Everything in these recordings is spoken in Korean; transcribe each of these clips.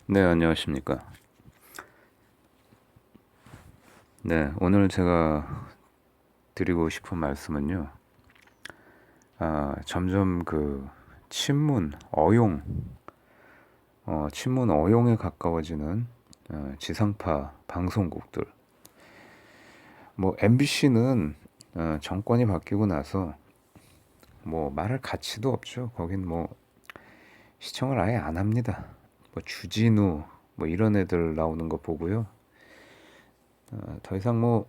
네, 안녕하십니까. 네, 오늘 제가 드리고 싶은 말씀은요. 점점 친문, 어용, 친문 어용에 가까워지는 지상파 방송국들. 뭐 MBC는 정권이 바뀌고 나서 뭐 말할 가치도 없죠. 거긴 뭐 시청을 아예 안 합니다. 뭐 주진우 뭐 이런 애들 나오는 거 보고요. 더 이상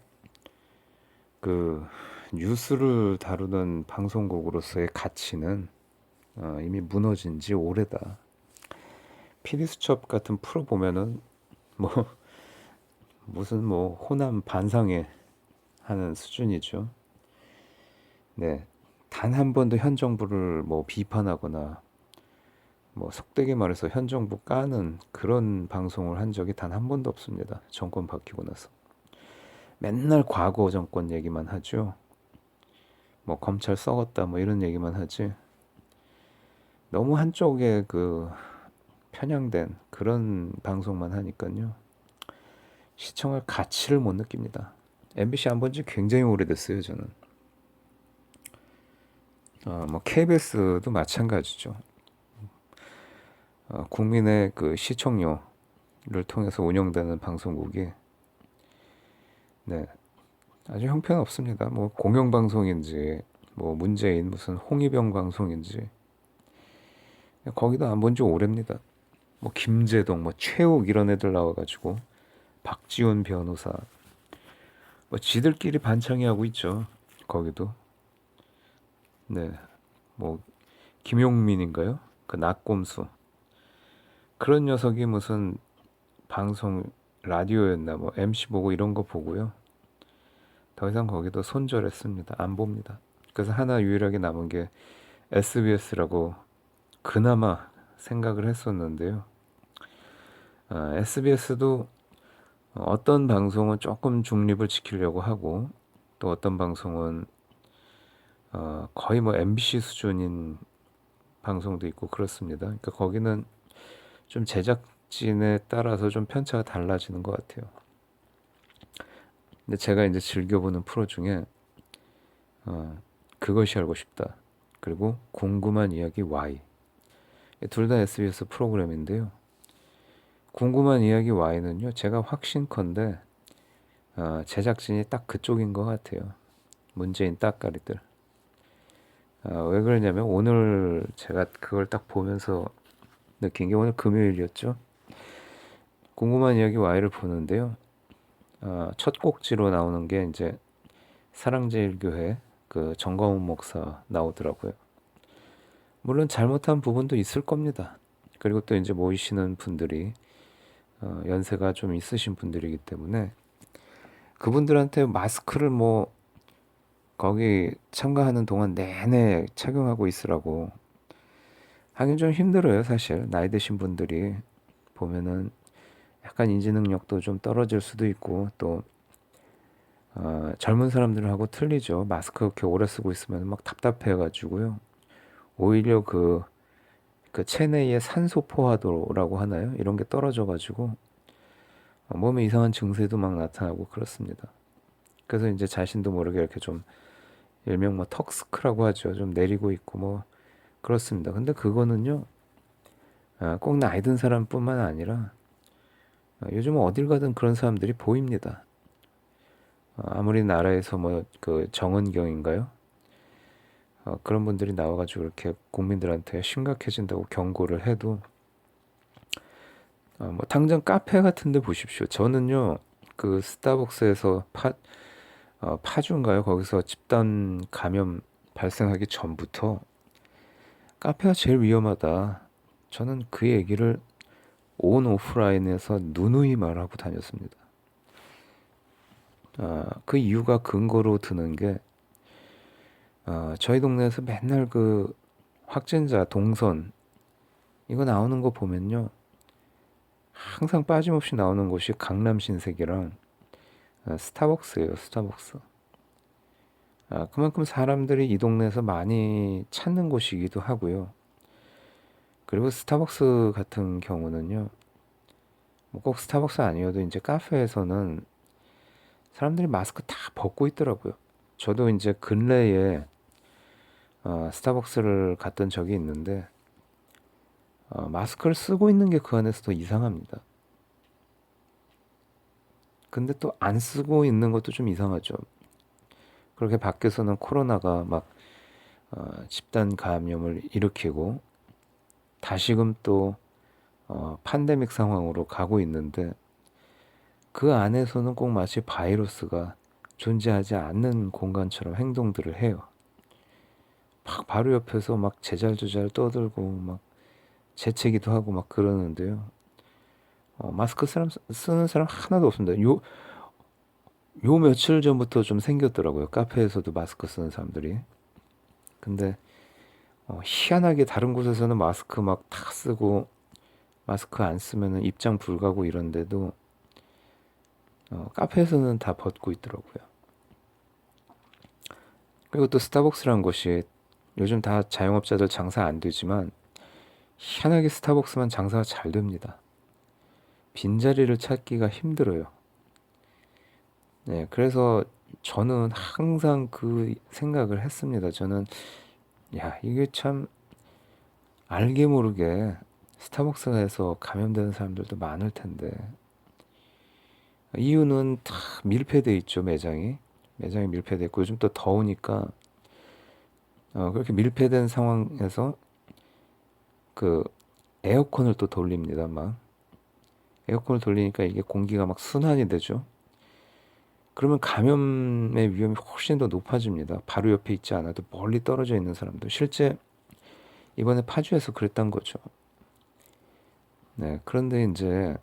그 뉴스를 다루는 방송국으로서의 가치는 이미 무너진 지 오래다. 피디수첩 같은 프로 보면은 뭐 무슨 뭐 호남 반상회 하는 수준이죠. 네. 단 한 번도 현 정부를 뭐 비판하거나 뭐 속되게 말해서 현 정부 까는 그런 방송을 한 적이 단 한 번도 없습니다. 정권 바뀌고 나서. 맨날 과거 정권 얘기만 하죠. 뭐 검찰 썩었다 뭐 이런 얘기만 하지. 너무 한쪽에 편향된 그런 방송만 하니까요. 시청할 가치를 못 느낍니다. MBC 안 본 지 굉장히 오래됐어요, 저는. 뭐 KBS도 마찬가지죠. 국민의 그 시청료를 통해서 운영되는 방송국이 네, 아주 형편없습니다. 뭐 공영방송인지 뭐 문재인 무슨 홍위병 방송인지 거기도 안 본 지 오래입니다. 뭐 김재동, 뭐 최욱 이런 애들 나와가지고 박지원 변호사 뭐 지들끼리 반창이 하고 있죠. 거기도 네, 뭐 김용민인가요? 그 낙곰수 그런 녀석이 무슨 방송 라디오였나 뭐 MC 보고 이런 거 보고요. 더 이상 거기도 손절했습니다. 안 봅니다. 그래서 하나 유일하게 남은 게 SBS라고 그나마 생각을 했었는데요. SBS도 어떤 방송은 조금 중립을 지키려고 하고 또 어떤 방송은 거의 뭐 MBC 수준인 방송도 있고 그렇습니다. 그러니까 거기는 좀 제작진에 따라서 좀 편차가 달라지는 것 같아요. 근데 제가 이제 즐겨보는 프로 중에 그것이 알고 싶다. 그리고 궁금한 이야기 Y. 둘 다 SBS 프로그램인데요. 궁금한 이야기 Y는요. 제가 확신컨대 제작진이 딱 그쪽인 것 같아요. 문재인 따까리들. 왜 그러냐면 오늘 제가 그걸 딱 보면서 느낀 게 오늘 금요일이었죠. 궁금한 이야기 Y를 보는데요. 첫 곡지로 나오는 게 이제 사랑제일교회 그 정광훈 목사 나오더라고요. 물론 잘못한 부분도 있을 겁니다. 그리고 또 이제 모이시는 분들이 연세가 좀 있으신 분들이기 때문에 그분들한테 마스크를 뭐 거기 참가하는 동안 내내 착용하고 있으라고 하긴 좀 힘들어요, 사실. 나이 드신 분들이 보면은 약간 인지 능력도 좀 떨어질 수도 있고 또 젊은 사람들하고 틀리죠. 마스크 그렇게 오래 쓰고 있으면 막 답답해가지고요. 오히려 그 체내의 산소 포화도라고 하나요? 이런 게 떨어져가지고 몸에 이상한 증세도 막 나타나고 그렇습니다. 그래서 이제 자신도 모르게 이렇게 좀 일명 뭐 턱스크라고 하죠. 좀 내리고 있고 뭐 그렇습니다. 근데 그거는요, 꼭 나이 든 사람뿐만 아니라 요즘 어딜 가든 그런 사람들이 보입니다. 아무리 나라에서 뭐 그 정은경인가요? 그런 분들이 나와가지고 이렇게 국민들한테 심각해진다고 경고를 해도 뭐 당장 카페 같은데 보십시오. 저는요 그 스타벅스에서 파주인가요? 거기서 집단 감염 발생하기 전부터 카페가 제일 위험하다. 저는 그 얘기를 온 오프라인에서 누누이 말하고 다녔습니다. 그 이유가 근거로 드는 게 저희 동네에서 맨날 그 확진자 동선 이거 나오는 거 보면요. 항상 빠짐없이 나오는 곳이 강남 신세계랑 스타벅스예요, 스타벅스. 그만큼 사람들이 이 동네에서 많이 찾는 곳이기도 하고요. 그리고 스타벅스 같은 경우는요. 뭐 꼭 스타벅스 아니어도 이제 카페에서는 사람들이 마스크 다 벗고 있더라고요. 저도 이제 근래에 스타벅스를 갔던 적이 있는데 마스크를 쓰고 있는 게 그 안에서 더 이상합니다. 근데 또 안 쓰고 있는 것도 좀 이상하죠. 그렇게 밖에서는 코로나가 막 집단 감염을 일으키고 다시금 또 팬데믹 상황으로 가고 있는데 그 안에서는 꼭 마치 바이러스가 존재하지 않는 공간처럼 행동들을 해요. 막 바로 옆에서 막 제잘제잘 떠들고 막 재채기도 하고 막 그러는데요. 마스크 쓰는 사람 하나도 없습니다. 요 며칠 전부터 좀 생겼더라고요. 카페에서도 마스크 쓰는 사람들이. 근데 희한하게 다른 곳에서는 마스크 막 다 쓰고 마스크 안 쓰면은 입장 불가고 이런데도 카페에서는 다 벗고 있더라고요. 그리고 또 스타벅스라는 곳이 요즘 다 자영업자들 장사 안 되지만 희한하게 스타벅스만 장사가 잘 됩니다. 빈자리를 찾기가 힘들어요. 네, 그래서 저는 항상 그 생각을 했습니다. 저는 야, 이게 참 알게 모르게 스타벅스에서 감염되는 사람들도 많을 텐데 이유는 다 밀폐돼 있죠, 매장이 밀폐돼 있고 요즘 또 더우니까 그렇게 밀폐된 상황에서 그 에어컨을 또 돌립니다. 막 에어컨을 돌리니까 이게 공기가 막 순환이 되죠. 그러면 감염의 위험이 훨씬 더 높아집니다. 바로 옆에 있지 않아도 멀리 떨어져 있는 사람들. 실제 이번에 파주에서 그랬던 거죠. 네, 그런데 이제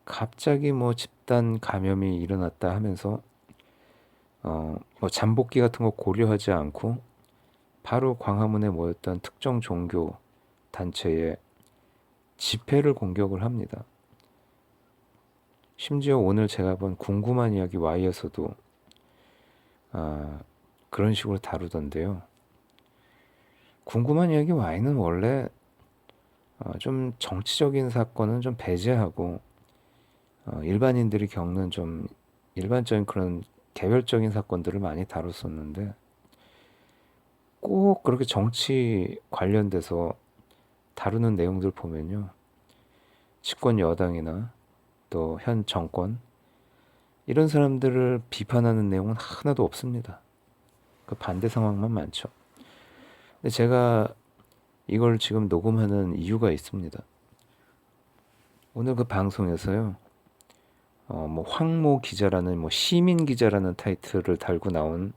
갑자기 뭐 집단 감염이 일어났다 하면서 뭐 잠복기 같은 거 고려하지 않고 바로 광화문에 모였던 특정 종교 단체의 집회를 공격을 합니다. 심지어 오늘 제가 본 궁금한 이야기 Y에서도 그런 식으로 다루던데요. 궁금한 이야기 Y는 원래 좀 정치적인 사건은 좀 배제하고 일반인들이 겪는 좀 일반적인 그런 개별적인 사건들을 많이 다뤘었는데 꼭 그렇게 정치 관련돼서 다루는 내용들 보면요. 집권 여당이나 또 현 정권 이런 사람들을 비판하는 내용은 하나도 없습니다. 그 반대 상황만 많죠. 근데 제가 이걸 지금 녹음하는 이유가 있습니다. 오늘 그 방송에서요. 뭐 황모 기자라는 뭐 시민 기자라는 타이틀을 달고 나온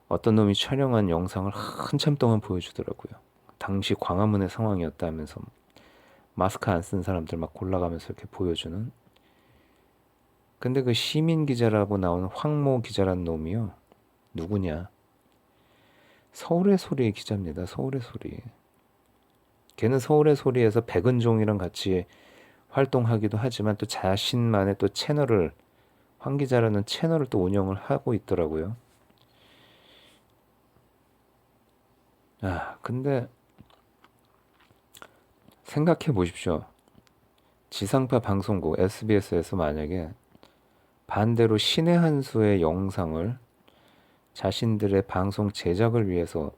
어떤 놈이 촬영한 영상을 한참 동안 보여주더라고요. 당시 광화문의 상황이었다면서 마스크 안 쓴 사람들 막 골라가면서 이렇게 보여주는. 근데 그 시민 기자라고 나오는 황모 기자라는 놈이요. 누구냐? 서울의 소리 기자입니다. 서울의 소리. 걔는 서울의 소리에서 백은종이랑 같이 활동하기도 하지만 또 자신만의 또 채널을 황 기자라는 채널을 또 운영을 하고 있더라고요. 근데 생각해 보십시오. 지상파 방송국 SBS에서 만약에 반대로 신의 한 수의 영상을 자신들의 방송 제작을 위해서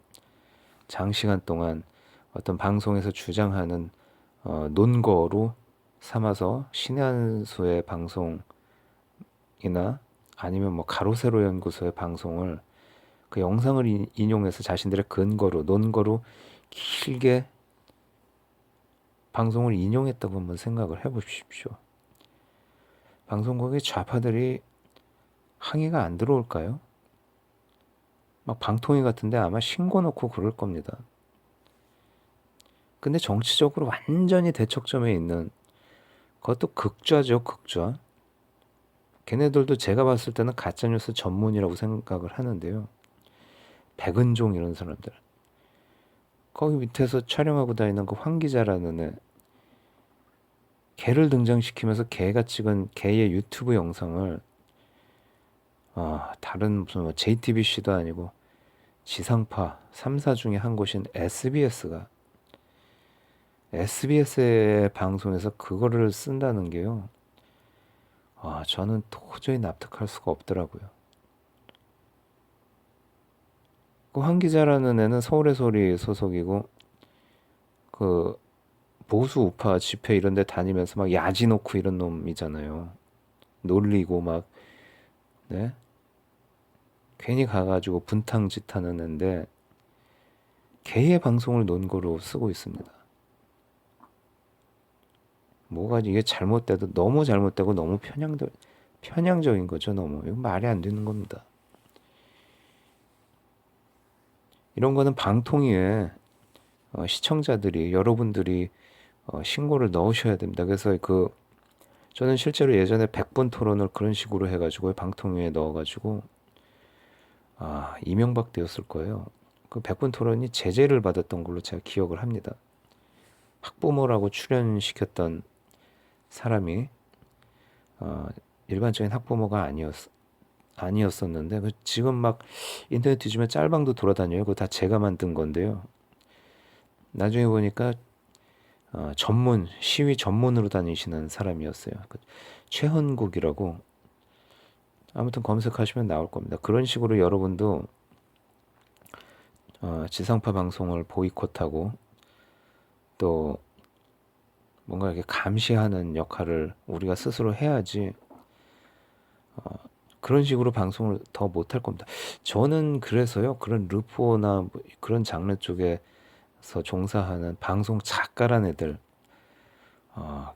장시간 동안 어떤 방송에서 주장하는 논거로 삼아서 신의 한 수의 방송이나 아니면 뭐 가로세로 연구소의 방송을 그 영상을 인용해서 자신들의 근거로 논거로 길게 방송을 인용했다고 한번 생각을 해보십시오. 방송국의 좌파들이 항의가 안 들어올까요? 막 방통위 같은데 아마 신고 넣고 그럴 겁니다. 근데 정치적으로 완전히 대척점에 있는 그것도 극좌죠, 극좌. 걔네들도 제가 봤을 때는 가짜뉴스 전문이라고 생각을 하는데요. 백은종 이런 사람들. 거기 밑에서 촬영하고 다니는 그 황 기자라는 애. 걔를 등장시키면서 걔가 찍은 걔의 유튜브 영상을 다른 무슨 뭐 JTBC도 아니고 지상파 3사 중에 한 곳인 SBS가 SBS의 방송에서 그거를 쓴다는 게요. 저는 도저히 납득할 수가 없더라고요. 그 황 기자라는 애는 서울의 소리 소속이고 그 보수 우파 집회 이런 데 다니면서 막 야지 놓고 이런 놈이잖아요. 놀리고 막, 네? 괜히 가가지고 분탕짓 하는 애인데 개의 방송을 논거로 쓰고 있습니다. 뭐가 이게 잘못돼도 너무 잘못되고 너무 편향적인 거죠. 너무 이거 말이 안 되는 겁니다. 이런 거는 방통위에 시청자들이 여러분들이 신고를 넣으셔야 됩니다. 그래서 저는 실제로 예전에 100분 토론을 그런 식으로 해가지고 방통위에 넣어가지고 이명박 때였을 거예요. 그 100분 토론이 제재를 받았던 걸로 제가 기억을 합니다. 학부모라고 출연시켰던 사람이 일반적인 학부모가 아니었었는데 지금 막 인터넷 뒤지면 짤방도 돌아다녀요. 그거 다 제가 만든 건데요. 나중에 보니까 시위 전문으로 다니시는 사람이었어요. 최헌국이라고 아무튼 검색하시면 나올 겁니다. 그런 식으로 여러분도 지상파 방송을 보이콧하고 또 뭔가 이렇게 감시하는 역할을 우리가 스스로 해야지 그런 식으로 방송을 더 못할 겁니다. 저는 그래서요 그런 르포나 뭐 그런 장르 쪽에서 종사하는 방송 작가란 애들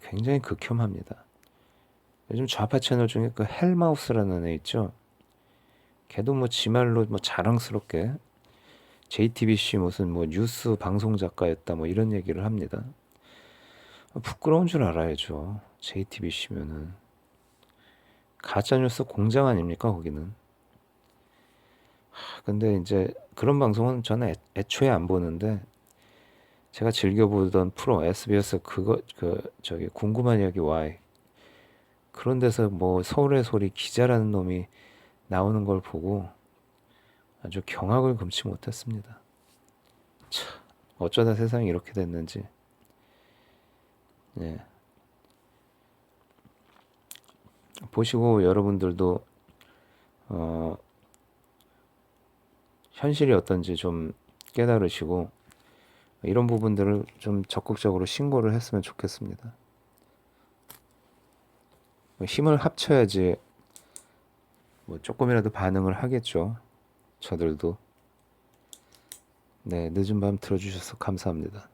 굉장히 극혐합니다. 요즘 좌파 채널 중에 그 헬마우스라는 애 있죠. 걔도 뭐 지말로 뭐 자랑스럽게 JTBC 무슨 뭐 뉴스 방송 작가였다 뭐 이런 얘기를 합니다. 부끄러운 줄 알아야죠. JTBC면은 가짜뉴스 공장 아닙니까 거기는. 근데 이제 그런 방송은 저는 애초에 안 보는데 제가 즐겨보던 프로 SBS 저기 궁금한 이야기 Y 그런 데서 뭐 서울의 소리 기자라는 놈이 나오는 걸 보고 아주 경악을 금치 못했습니다. 참, 어쩌다 세상이 이렇게 됐는지. 네. 보시고 여러분들도 현실이 어떤지 좀 깨달으시고 이런 부분들을 좀 적극적으로 신고를 했으면 좋겠습니다. 힘을 합쳐야지 뭐 조금이라도 반응을 하겠죠. 저들도. 네, 늦은 밤 들어주셔서 감사합니다.